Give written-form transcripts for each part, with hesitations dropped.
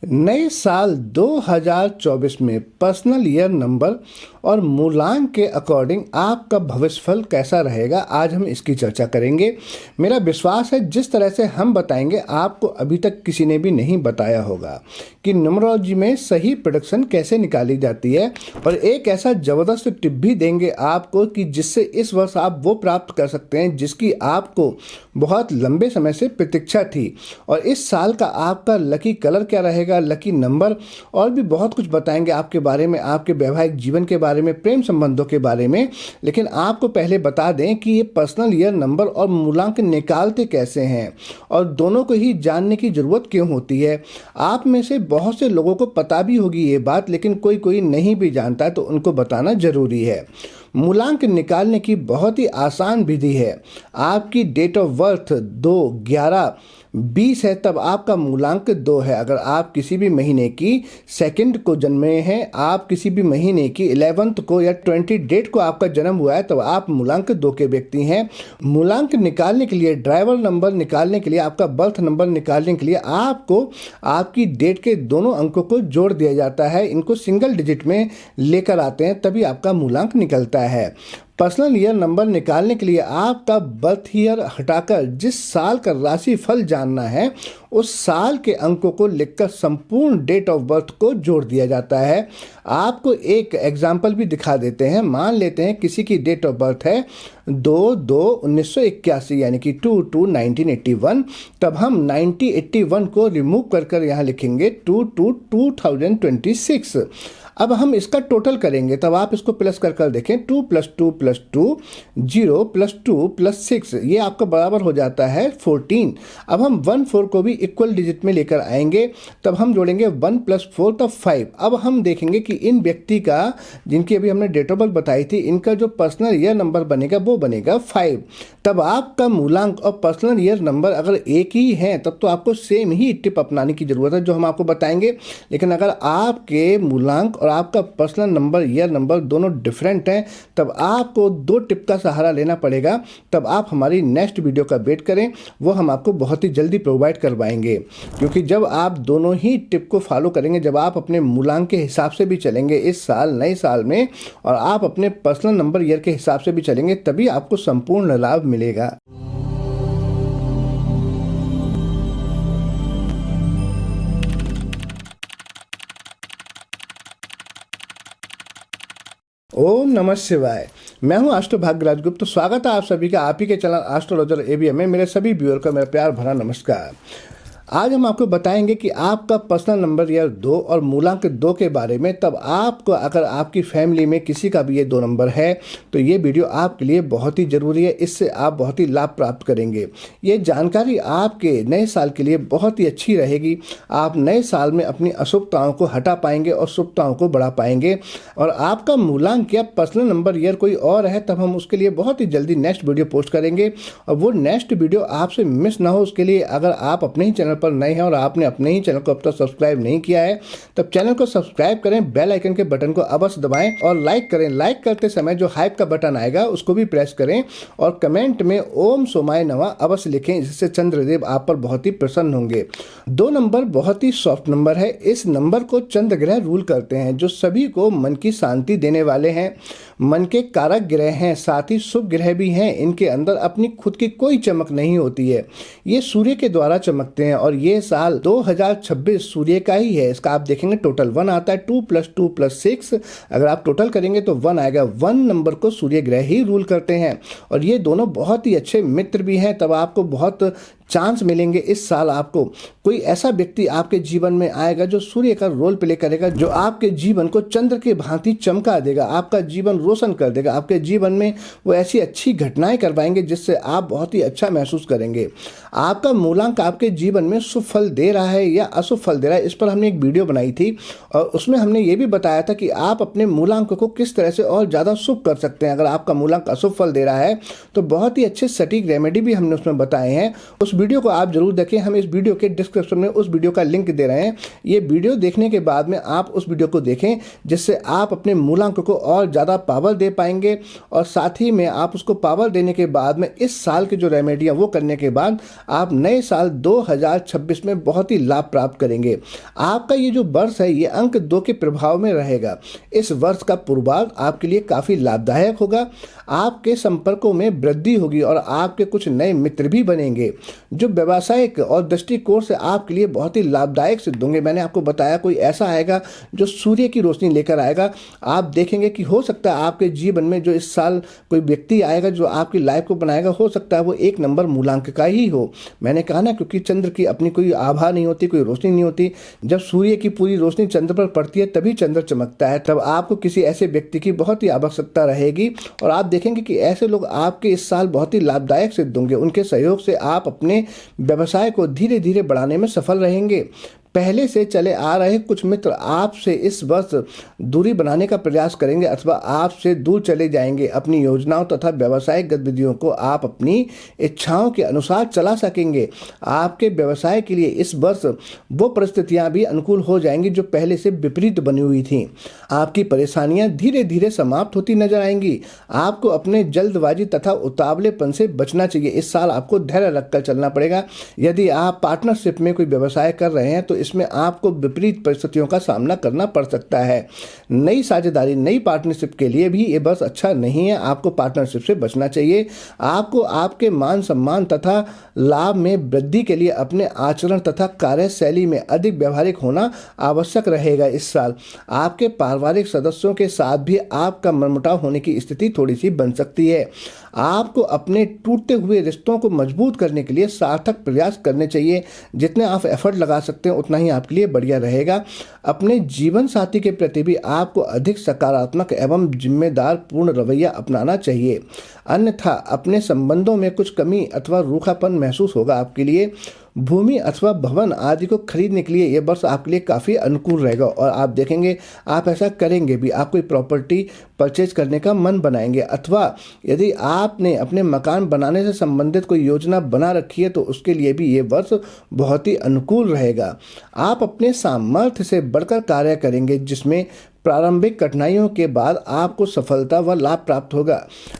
नए साल 2024 में पर्सनल ईयर नंबर और मूलांक के अकॉर्डिंग आपका भविष्यफल कैसा रहेगा, आज हम इसकी चर्चा करेंगे। मेरा विश्वास है जिस तरह से हम बताएंगे आपको अभी तक किसी ने भी नहीं बताया होगा कि न्यूमरोलॉजी में सही प्रेडिक्शन कैसे निकाली जाती है, और एक ऐसा ज़बरदस्त टिप भी देंगे आपको कि जिससे इस वर्ष आप वो प्राप्त कर सकते हैं जिसकी आपको बहुत लंबे समय से प्रतीक्षा थी। और इस साल का आपका लकी कलर क्या रहेगा, लकी नंबर, और भी बहुत कुछ बताएंगे आपके बारे में, आपके वैवाहिक जीवन के बारे में, प्रेम संबंधों के बारे में। लेकिन आपको पहले बता दें कि ये पर्सनल ईयर नंबर और मूलांक निकालते कैसे हैं और दोनों को ही जानने की ज़रूरत क्यों होती है। आप में से बहुत से लोगों को पता भी होगी ये बात, लेकिन कोई कोई नहीं भी जानता, तो उनको बताना ज़रूरी है। मूलांक निकालने की बहुत ही आसान विधि है। आपकी डेट ऑफ बर्थ 2/11/20 है, तब आपका मूलांक 2 है। अगर आप किसी भी महीने की 2 को जन्मे हैं, आप किसी भी महीने की 11 को या 20 डेट को आपका जन्म हुआ है, तब आप मूलांक 2 के व्यक्ति हैं। मूलांक निकालने के लिए, ड्राइवर नंबर निकालने के लिए, आपका बर्थ नंबर निकालने के लिए आपको आपकी डेट के दोनों अंकों को जोड़ दिया जाता है। इनको सिंगल डिजिट में लेकर आते हैं, तभी आपका मूलांक निकलता है। पर्सनल ईयर नंबर निकालने के लिए आपका बर्थ ईयर हटाकर जिस साल का राशि फल जानना है, उस साल के अंकों को लिखकर संपूर्ण डेट ऑफ बर्थ को जोड़ दिया जाता है। आपको एक एग्जाम्पल भी दिखा देते हैं। मान लेते हैं किसी की डेट ऑफ बर्थ है 2/2/1981 यानी कि 2/2/1981, तब हम 1981 को रिमूव कर यहाँ लिखेंगे 2/2/2026। अब हम इसका टोटल करेंगे, तब आप इसको प्लस कर देखें, 2 + 2 + 2 0 + 2 + 6, ये आपका बराबर हो जाता है 14। अब हम 1/4 को भी इक्वल डिजिट में लेकर आएंगे, तब हम जोड़ेंगे 1 + 4 तब 5। अब हम देखेंगे कि इन व्यक्ति का, जिनकी अभी हमने डेट ऑफ बर्थ बताई थी, इनका जो पर्सनल ईयर नंबर बनेगा वो बनेगा 5। तब आपका मूलांक और पर्सनल ईयर नंबर अगर एक ही हैं, तब तो आपको सेम ही टिप अपनाने की ज़रूरत है जो हम आपको बताएंगे। लेकिन अगर आपके मूलांक और आपका पर्सनल नंबर, ईयर नंबर दोनों डिफरेंट हैं, तब आपको 2 टिप का सहारा लेना पड़ेगा। तब आप हमारी नेक्स्ट वीडियो का वेट करें, वो हम आपको बहुत ही जल्दी प्रोवाइड करवाएंगे। क्योंकि जब आप दोनों ही टिप को फॉलो करेंगे, जब आप अपने मूलांक के हिसाब से भी चलेंगे इस साल नए साल में, और आप अपने पर्सनल नंबर ईयर के हिसाब से भी चलेंगे, तभी आपको संपूर्ण लाभ मिलेगा। ओम नमः शिवाय। मैं हूं एस्ट्रो भाग्यराज गुप्त। स्वागत है आप सभी का आप ही के चैनल एस्ट्रोलॉजर एबीएम में। मेरे सभी व्यूअर का मेरा प्यार भरा नमस्कार। आज हम आपको बताएंगे कि आपका पर्सनल नंबर ईयर 2 और मूलांक 2 के बारे में। तब आपको, अगर आपकी फैमिली में किसी का भी ये 2 नंबर है, तो ये वीडियो आपके लिए बहुत ही ज़रूरी है। इससे आप बहुत ही लाभ प्राप्त करेंगे। ये जानकारी आपके नए साल के लिए बहुत ही अच्छी रहेगी। आप नए साल में अपनी अशुभताओं को हटा पाएंगे और शुभताओं को बढ़ा पाएंगे। और आपका मूलांक या पर्सनल नंबर ईयर कोई और है, तब हम उसके लिए बहुत ही जल्दी नेक्स्ट वीडियो पोस्ट करेंगे। और वो नेक्स्ट वीडियो आपसे मिस ना हो, उसके लिए अगर आप अपने ही चैनल पर नए हैं और आपने अपने ही चैनल को अब तक सब्सक्राइब नहीं किया है, तब चैनल को सब्सक्राइब करें, बेल आइकन के बटन को अवश्य दबाएं और लाइक करें। लाइक करते समय जो हाइप का बटन आएगा उसको भी प्रेस करें, और कमेंट में ओम सोमाय नमः अवश्य लिखें, जिससे चंद्रदेव आप पर बहुत ही प्रसन्न होंगे। 2 नंबर बहुत ही सॉफ्ट नंबर है। इस नंबर को चंद्र ग्रह रूल करते हैं, जो सभी को मन की शांति देने वाले हैं, मन के कारक ग्रह हैं, साथ ही शुभ ग्रह भी हैं। इनके अंदर अपनी खुद की कोई चमक नहीं होती है, ये सूर्य के द्वारा चमकते हैं। और ये साल 2026 सूर्य का ही है। इसका आप देखेंगे टोटल 1 आता है, 2 + 2 + 6। अगर आप टोटल करेंगे तो 1 आएगा। 1 नंबर को सूर्य ग्रह ही रूल करते हैं, और ये दोनों बहुत ही अच्छे मित्र भी हैं। तब आपको बहुत चांस मिलेंगे इस साल। आपको कोई ऐसा व्यक्ति आपके जीवन में आएगा जो सूर्य का रोल प्ले करेगा, जो आपके जीवन को चंद्र के भांति चमका देगा, आपका जीवन रोशन कर देगा। आपके जीवन में वो ऐसी अच्छी घटनाएं करवाएंगे जिससे आप बहुत ही अच्छा महसूस करेंगे। आपका मूलांक आपके जीवन में शुभ फल दे रहा है या अशुभ फल दे रहा है, इस पर हमने एक वीडियो बनाई थी, और उसमें हमने ये भी बताया था कि आप अपने मूलांक को किस तरह से और ज़्यादा शुभ कर सकते हैं। अगर आपका मूलांक अशुभ फल दे रहा है, तो बहुत ही अच्छे सटीक रेमेडी भी हमने उसमें बताए हैं। उस वीडियो को आप जरूर देखें। हम इस वीडियो के डिस्क्रिप्शन में उस वीडियो का लिंक दे रहे हैं। ये वीडियो देखने के बाद में आप उस वीडियो को देखें, जिससे आप अपने मूलांक को और ज़्यादा पावर दे पाएंगे, और साथ ही में आप उसको पावर देने के बाद में इस साल की जो रेमेडियाँ वो करने के बाद आप नए साल 2026 में बहुत ही लाभ प्राप्त करेंगे। आपका ये जो वर्ष है ये अंक 2 के प्रभाव में रहेगा। इस वर्ष का पूर्वार्ध आपके लिए काफ़ी लाभदायक होगा। आपके संपर्कों में वृद्धि होगी और आपके कुछ नए मित्र भी बनेंगे, जो व्यावसायिक और दृष्टिकोण से आपके लिए बहुत ही लाभदायक सिद्ध होंगे। मैंने आपको बताया कोई ऐसा आएगा जो सूर्य की रोशनी लेकर आएगा। आप देखेंगे कि हो सकता है आपके जीवन में जो इस साल कोई व्यक्ति आएगा जो आपकी लाइफ को बनाएगा, हो सकता है वो 1 नंबर मूलांक का ही हो। मैंने कहा ना, क्योंकि चंद्र की अपनी कोई आभा नहीं होती, कोई रोशनी नहीं होती। जब सूर्य की पूरी रोशनी चंद्र पर पड़ती है तभी चंद्र चमकता है। तब आपको किसी ऐसे व्यक्ति की बहुत ही आवश्यकता रहेगी और आप देखेंगे कि ऐसे लोग आपके इस साल बहुत ही लाभदायक सिद्ध होंगे। उनके सहयोग से आप अपने व्यवसाय को धीरे धीरे बढ़ाने में सफल रहेंगे। पहले से चले आ रहे कुछ मित्र आपसे इस वर्ष दूरी बनाने का प्रयास करेंगे अथवा आपसे दूर चले जाएंगे। अपनी योजनाओं तथा व्यावसायिक गतिविधियों को आप अपनी इच्छाओं के अनुसार चला सकेंगे। आपके व्यवसाय के लिए इस वर्ष वो परिस्थितियां भी अनुकूल हो जाएंगी जो पहले से विपरीत बनी हुई थी। आपकी परेशानियां धीरे धीरे समाप्त होती नजर आएंगी। आपको अपने जल्दबाजी तथा उतावलेपन से बचना चाहिए। इस साल आपको धैर्य रखकर चलना पड़ेगा। यदि आप पार्टनरशिप में कोई व्यवसाय कर रहे हैं तो इसमें आपको विपरीत परिस्थितियों का सामना करना पड़ सकता है। नई साझेदारी, नई पार्टनरशिप के लिए भी ये बस अच्छा नहीं है। आपको पार्टनरशिप से बचना चाहिए। आपको आपके मान सम्मान तथा लाभ में वृद्धि के लिए अपने आचरण तथा कार्यशैली में अधिक व्यावहारिक होना आवश्यक रहेगा। इस साल आपके पारिवारिक सदस्यों के साथ भी आपका मनमुटाव होने की स्थिति थोड़ी सी बन सकती है। आपको अपने टूटते हुए रिश्तों को मजबूत करने के लिए सार्थक प्रयास करने चाहिए। जितने आप एफर्ट लगा सकते हैं उतना ही आपके लिए बढ़िया रहेगा। अपने जीवन साथी के प्रति भी आपको अधिक सकारात्मक एवं जिम्मेदार पूर्ण रवैया अपनाना चाहिए, अन्यथा अपने संबंधों में कुछ कमी अथवा रूखापन महसूस होगा। आपके लिए भूमि अथवा भवन आदि को खरीदने के लिए यह वर्ष आपके लिए काफ़ी अनुकूल रहेगा और आप देखेंगे आप ऐसा करेंगे भी। आप कोई प्रॉपर्टी परचेज करने का मन बनाएंगे, अथवा यदि आपने अपने मकान बनाने से संबंधित कोई योजना बना रखी है तो उसके लिए भी ये वर्ष बहुत ही अनुकूल रहेगा। आप अपने सामर्थ्य से बढ़कर कार्य करेंगे, जिसमें प्रारंभिक कठिनाइयों के बाद आपको सफलता व लाभ प्राप्त होगा।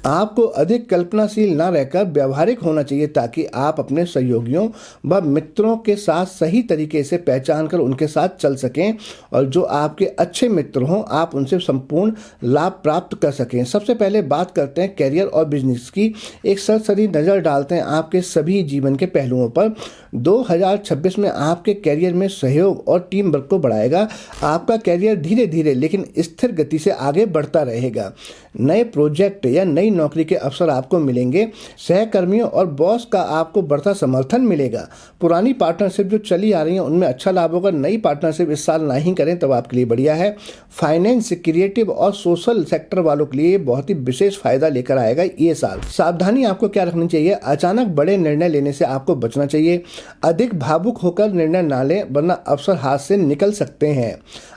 आपको अधिक कल्पनाशील न रहकर व्यावहारिक होना चाहिए, ताकि आप अपने सहयोगियों व मित्रों के साथ सही तरीके से पहचान कर उनके साथ चल सकें और जो आपके अच्छे मित्र हों आप उनसे संपूर्ण लाभ प्राप्त कर सकें। सबसे पहले बात करते हैं कैरियर और बिजनेस की। एक सरसरी नज़र डालते हैं आपके सभी जीवन के पहलुओं पर। 2026 में आपके कैरियर में सहयोग और टीम वर्क को बढ़ाएगा। आपका कैरियर धीरे धीरे लेकिन स्थिर गति से आगे बढ़ता रहेगा। नए प्रोजेक्ट या नई नौकरी के अवसर आपको मिलेंगे। सहकर्मियों और बॉस का आपको बढ़ता समर्थन मिलेगा। पुरानी पार्टनरशिप जो चली आ रही है उनमें अच्छा लाभ होगा। नई पार्टनरशिप इस साल ना ही करें तब आपके लिए बढ़िया है। फाइनेंस, क्रिएटिव और सोशल सेक्टर वालों के लिए बहुत ही विशेष फायदा लेकर आएगा ये साल। सावधानी आपको क्या रखनी चाहिए? अचानक बड़े निर्णय लेने से आपको बचना चाहिए। अधिक भावुक होकर निर्णय ना लें, वरना अवसर हाथ से निकल सकते हैं।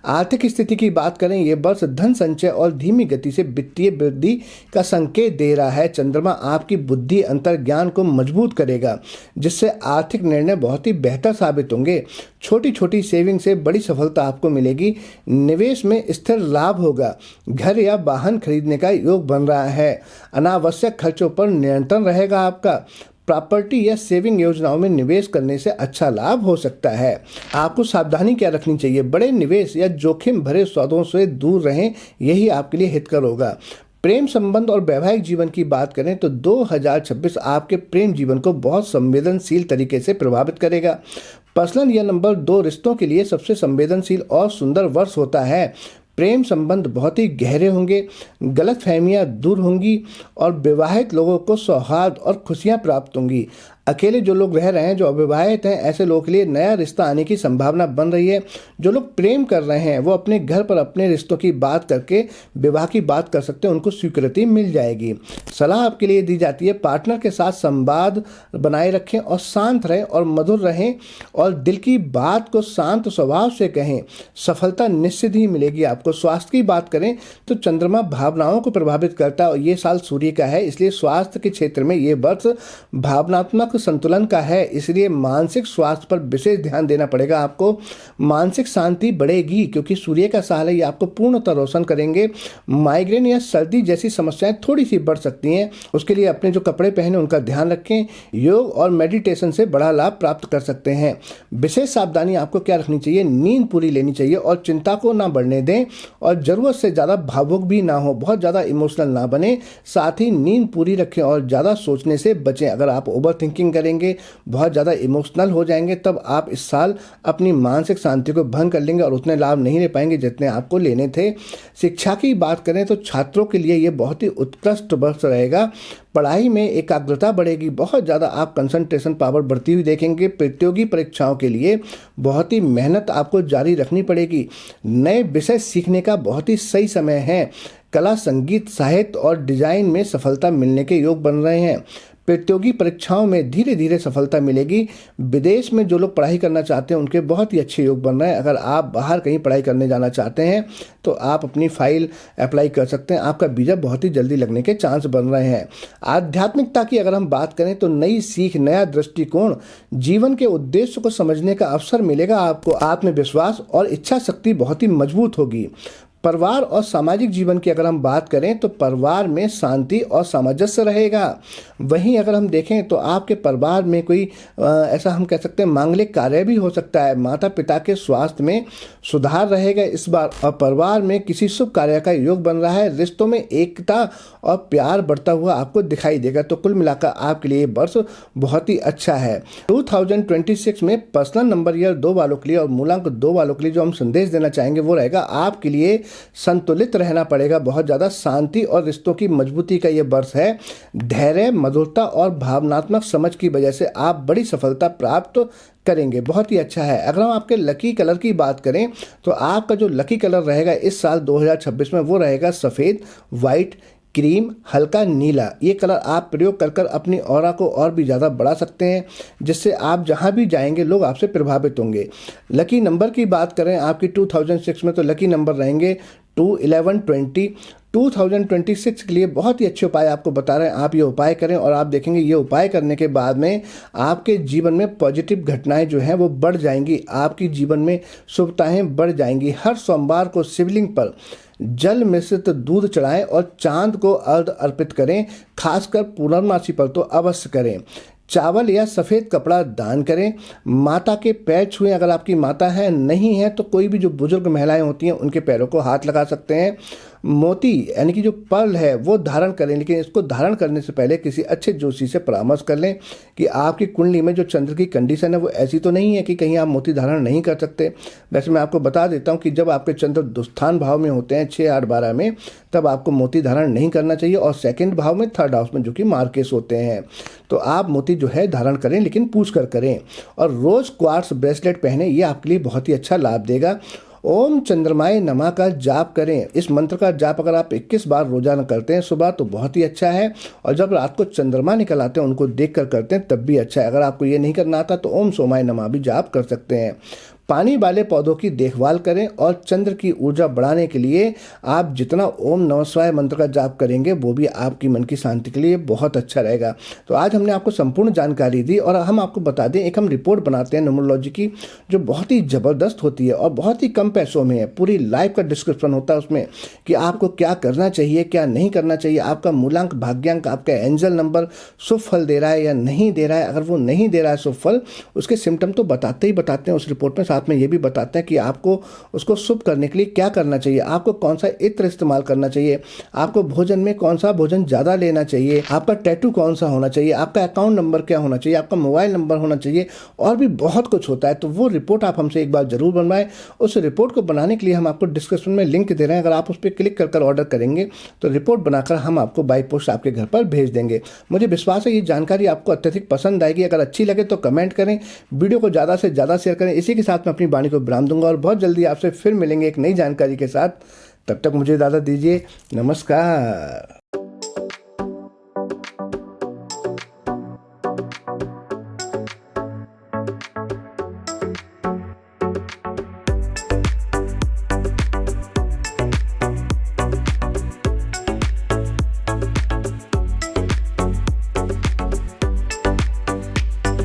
आर्थिक स्थिति की बात करें, ये वर्ष धन संचय और धीमी गति से वित्तीय वृद्धि का संकेत दे रहा है। चंद्रमा आपकी बुद्धि अंतर्ज्ञान को मजबूत करेगा, जिससे आर्थिक निर्णय बहुत ही बेहतर साबित होंगे। छोटी छोटी सेविंग से बड़ी सफलता आपको मिलेगी। निवेश में स्थिर लाभ होगा। घर या वाहन खरीदने का योग बन रहा है। अनावश्यक खर्चों पर नियंत्रण रहेगा आपका। प्रॉपर्टी या सेविंग योजनाओं में निवेश करने से अच्छा लाभ हो सकता है। आपको सावधानी क्या रखनी चाहिए? बड़े निवेश या जोखिम भरे सौदों से दूर रहें, यही आपके लिए हितकर होगा। प्रेम संबंध और वैवाहिक जीवन की बात करें तो 2026 आपके प्रेम जीवन को बहुत संवेदनशील तरीके से प्रभावित करेगा। पर्सनल या नंबर 2 रिश्तों के लिए सबसे संवेदनशील और सुंदर वर्ष होता है। प्रेम संबंध बहुत ही गहरे होंगे, गलतफहमियां दूर होंगी और विवाहित लोगों को सौहार्द और खुशियां प्राप्त होंगी। अकेले जो लोग रह रहे हैं, जो अविवाहित हैं, ऐसे लोगों के लिए नया रिश्ता आने की संभावना बन रही है। जो लोग प्रेम कर रहे हैं वो अपने घर पर अपने रिश्तों की बात करके विवाह की बात कर सकते हैं, उनको स्वीकृति मिल जाएगी। सलाह आपके लिए दी जाती है, पार्टनर के साथ संवाद बनाए रखें और शांत रहें और मधुर रहें और दिल की बात को शांत स्वभाव से कहें। सफलता निश्चित ही मिलेगी आपको। स्वास्थ्य की बात करें तो चंद्रमा भावनाओं को प्रभावित करता है और ये साल सूर्य का है, इसलिए स्वास्थ्य के क्षेत्र में ये वर्ष भावनात्मक अंक संतुलन का है, इसलिए मानसिक स्वास्थ्य पर विशेष ध्यान देना पड़ेगा आपको। मानसिक शांति बढ़ेगी क्योंकि सूर्य का साल है, ये आपको पूर्णतः रोशन करेंगे। माइग्रेन या सर्दी जैसी समस्याएं थोड़ी सी बढ़ सकती हैं, उसके लिए अपने जो कपड़े पहने उनका ध्यान रखें। योग और मेडिटेशन से बड़ा लाभ प्राप्त कर सकते हैं। विशेष सावधानी आपको क्या रखनी चाहिए, नींद पूरी लेनी चाहिए और चिंता को ना बढ़ने दें और ज़रूरत से ज़्यादा भावुक भी ना हो, बहुत ज़्यादा इमोशनल ना बने। साथ ही नींद पूरी रखें और ज़्यादा सोचने से बचें। अगर आप ओवर थिंकिंग करेंगे, बहुत ज़्यादा इमोशनल हो जाएंगे, तब आप इस साल अपनी मानसिक शांति को भंग कर लेंगे और उतने लाभ नहीं ले पाएंगे जितने आपको लेने थे। शिक्षा की बात करें तो छात्रों के लिए ये बहुत ही उत्कृष्ट वर्ष रहेगा। पढ़ाई में एकाग्रता बढ़ेगी, बहुत ज़्यादा आप कंसंट्रेशन पावर बढ़ती हुई देखेंगे। प्रतियोगी परीक्षाओं के लिए बहुत ही मेहनत आपको जारी रखनी पड़ेगी। नए विषय सीखने का बहुत ही सही समय है। कला, संगीत, साहित्य और डिजाइन में सफलता मिलने के योग बन रहे हैं। प्रतियोगी परीक्षाओं में धीरे धीरे सफलता मिलेगी। विदेश में जो लोग पढ़ाई करना चाहते हैं उनके बहुत ही अच्छे योग बन रहे हैं। अगर आप बाहर कहीं पढ़ाई करने जाना चाहते हैं तो आप अपनी फाइल अप्लाई कर सकते हैं, आपका वीज़ा बहुत ही जल्दी लगने के चांस बन रहे हैं। आध्यात्मिकता की अगर हम बात करें तो नई सीख, नया दृष्टिकोण, जीवन के उद्देश्य को समझने का अवसर मिलेगा आपको। आत्मविश्वास और इच्छा शक्ति बहुत ही मजबूत होगी। परिवार और सामाजिक जीवन की अगर हम बात करें तो परिवार में शांति और सामंजस्य रहेगा। वहीं अगर हम देखें तो आपके परिवार में कोई ऐसा हम कह सकते हैं मांगलिक कार्य भी हो सकता है। माता पिता के स्वास्थ्य में सुधार रहेगा इस बार और परिवार में किसी शुभ कार्य का योग बन रहा है। रिश्तों में एकता और प्यार बढ़ता हुआ आपको दिखाई देगा। तो कुल मिलाकर आपके लिए वर्ष बहुत ही अच्छा है। 2026 में पर्सनल नंबर ईयर 2 वालों के लिए और मूलांक 2 वालों के लिए जो हम संदेश देना चाहेंगे वो रहेगा, आपके लिए संतुलित रहना पड़ेगा। बहुत ज़्यादा शांति और रिश्तों की मजबूती का ये वर्ष है। धैर्य, मधुरता और भावनात्मक समझ की वजह से आप बड़ी सफलता प्राप्त करेंगे। बहुत ही अच्छा है। अगर हम आपके लकी कलर की बात करें तो आपका जो लकी कलर रहेगा इस साल 2026 में वो रहेगा सफ़ेद, वाइट, क्रीम, हल्का नीला। ये कलर आप प्रयोग कर कर अपनी ऑरा को और भी ज़्यादा बढ़ा सकते हैं, जिससे आप जहाँ भी जाएंगे लोग आपसे प्रभावित होंगे। लकी नंबर की बात करें आपकी 2006 में तो लकी नंबर रहेंगे 2, 11, 20। 2026 के लिए बहुत ही अच्छे उपाय आपको बता रहे हैं, आप ये उपाय करें और आप देखेंगे ये उपाय करने के बाद में आपके जीवन में पॉजिटिव घटनाएं जो हैं वो बढ़ जाएंगी। आपकी जीवन में शुभताएं बढ़ जाएंगी। हर सोमवार को शिवलिंग पर जल मिश्रित दूध चढ़ाएं और चांद को अर्घ अर्पित करें। खासकर पूर्णमासी पर तो अवश्य करें। चावल या सफ़ेद कपड़ा दान करें। माता के पैर छुएं अगर आपकी माता है, नहीं है तो कोई भी जो बुजुर्ग महिलाएं होती हैं उनके पैरों को हाथ लगा सकते हैं। मोती यानी कि जो पर्ल है वो धारण करें, लेकिन इसको धारण करने से पहले किसी अच्छे ज्योतिषी से परामर्श कर लें कि आपकी कुंडली में जो चंद्र की कंडीशन है वो ऐसी तो नहीं है कि कहीं आप मोती धारण नहीं कर सकते। वैसे मैं आपको बता देता हूँ कि जब आपके चंद्र दुस्थान भाव में होते हैं 6, 8, 12 में, तब आपको मोती धारण नहीं करना चाहिए और सेकंड भाव में, थर्ड हाउस में जो कि मार्केस होते हैं, तो आप मोती जो है धारण करें, लेकिन पूछ कर करें। और रोज़ क्वार्ट्स ब्रेसलेट पहने, ये आपके लिए बहुत ही अच्छा लाभ देगा। ओम चंद्रमाय नमः का जाप करें। इस मंत्र का जाप अगर आप 21 बार रोजाना करते हैं सुबह तो बहुत ही अच्छा है, और जब रात को चंद्रमा निकल आते हैं उनको देख कर करते हैं तब भी अच्छा है। अगर आपको ये नहीं करना आता तो ओम सोमाय नमः भी जाप कर सकते हैं। पानी वाले पौधों की देखभाल करें और चंद्र की ऊर्जा बढ़ाने के लिए आप जितना ओम नमः शिवाय मंत्र का जाप करेंगे वो भी आपकी मन की शांति के लिए बहुत अच्छा रहेगा। तो आज हमने आपको संपूर्ण जानकारी दी और हम आपको बता दें, एक हम रिपोर्ट बनाते हैं न्यूमरोलॉजी की जो बहुत ही ज़बरदस्त होती है और बहुत ही कम पैसों में है। पूरी लाइफ का डिस्क्रिप्शन होता है उसमें कि आपको क्या करना चाहिए, क्या नहीं करना चाहिए, आपका मूलांक, भाग्यांक, आपका एंजल नंबर शुभ फल दे रहा है या नहीं दे रहा है। अगर वो नहीं दे रहा है शुभ फल, उसके सिम्टम तो बताते ही बताते हैं उस रिपोर्ट में, साथ में ये भी बताते हैं कि आपको उसको शुभ करने के लिए क्या करना चाहिए, आपको कौन सा इत्र इस्तेमाल करना चाहिए, आपको भोजन में कौन सा भोजन ज़्यादा लेना चाहिए, आपका टैटू कौन सा होना चाहिए, आपका अकाउंट नंबर क्या होना चाहिए, आपका मोबाइल नंबर होना चाहिए, और भी बहुत कुछ होता है। तो वो रिपोर्ट आप हमसे एक बार जरूर बनवाएं। उस रिपोर्ट को बनाने के लिए हम आपको डिस्क्रिप्शन में लिंक दे रहे हैं, अगर आप उस पर क्लिक कर ऑर्डर करेंगे तो रिपोर्ट बनाकर हम आपको बाई पोस्ट आपके घर पर भेज देंगे। मुझे विश्वास है ये जानकारी आपको अत्यधिक पसंद आएगी। अगर अच्छी लगे तो कमेंट करें, वीडियो को ज़्यादा से ज़्यादा शेयर करें। इसी के साथ मैं अपनी वाणी को विराम दूंगा और बहुत जल्दी आपसे फिर मिलेंगे एक नई जानकारी के साथ। तब तक मुझे इजाज़त दीजिए। नमस्कार।